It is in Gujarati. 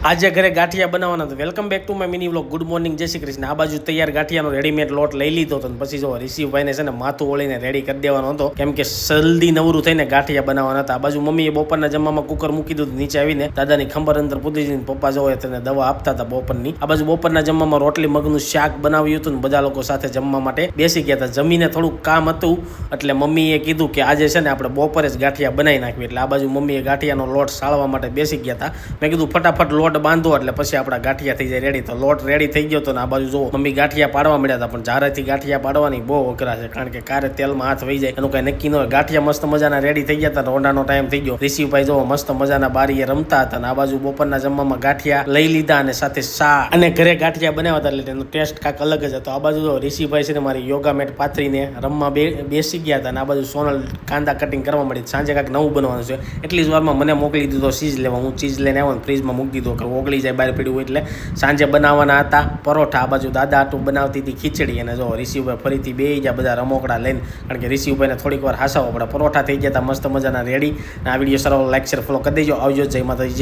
આજે ઘરે ગાંઠિયા બનાવવાના તો welcome back to my mini vlog. Good morning, જય શ્રી કૃષ્ણ. આ બાજુ તૈયાર ગાંઠિયાનો રેડીમેડ લોટ લઈ લીધો હતો. પછી જો રિશિવભાઈને છે ને માથું ઓળીને રેડી કરી દેવાનો હતો, કેમ કે જલ્દી નવરું થઈને ગાંઠિયા બનાવવાના હતા. આ બાજુ મમ્મીએ બપોરના જમવામાં કુકર મૂકી દીધું. નીચે આવીને દાદાની ખંભર અંદર પૂરી જઈને પપ્પા જો તેને દવા આપતા હતા બપોરની. આ બાજુ બપોરના જમવામાં રોટલી મગનું શાક બનાવ્યું હતું ને બધા લોકો સાથે જમવા માટે બેસી ગયા હતા. જમીને થોડુંક કામ હતું એટલે મમ્મીએ કીધું કે આજે છે ને આપણે બપોરે જ ગાંઠિયા બનાવી નાખવી. એટલે આ બાજુ મમ્મીએ ગાંઠિયાનો લોટ સાળવા માટે બેસી ગયા હતા. મેં કીધું ફટાફટ લોટ બાંધો એટલે પછી આપણા ગાંઠિયા થઈ જાય રેડી. તો લોટ રેડી થઈ ગયો હતો ને આ બાજુ જો મમ્મી ગાંઠિયા પાડવા મળ્યા હતા. પણ જારેથી ગાંઠિયા પાડવાની બહુ અઘરા છે, કારણ કે કારે તેલમાં હાથ વહી જાય એનું કઈ નક્કી ન હોય. ગાંઠિયા મસ્ત મજાના રેડી થઈ ગયા હતા. રોંડાનો ટાઈમ થઈ ગયો. રિશિવભાઈ જો મસ્ત મજાના બારીએ રમતા હતા અને આ બાજુ બપોરના જમવામાં ગાંઠિયા લઈ લીધા અને સાથે શા અને ઘરે ગાંઠિયા બનાવ્યા હતા એટલે એનો ટેસ્ટ કાંક અલગ જ હતો. આ બાજુ જો રિશિવભાઈ છે ને મારી યોગા મેટ પાથરીને રમવા બેસી ગયા હતા અને આ બાજુ સોનલ કાંદા કટિંગ કરવા મળી. સાંજે કાંઈક નવું બનવાનું છે. એટલી જ વારમાં મને મોકલી દીધો ચીઝ લેવા. હું ચીઝ લઈને આવ્યો ને ફ્રીજમાં મૂકી દીધો કે ઓગળી જાય બહાર પડ્યું એટલે. સાંજે બનાવવાના હતા પરોઠા. આ બાજુ દાદા આટું બનાવતી હતી ખીચડી. અને જો રિશિવભાઈ ફરીથી બે ગયા બધા રમોકડા લઈને, કારણ કે રિશિવભાઈને થોડીક વાર હાસવો પડે. પરોઠા થઈ ગયા હતા મસ્ત મજાના રેડી. આ વિડીયો સારો લાઈક શેર ફોલો કરી દેજો. આવજો. જય માતાજી.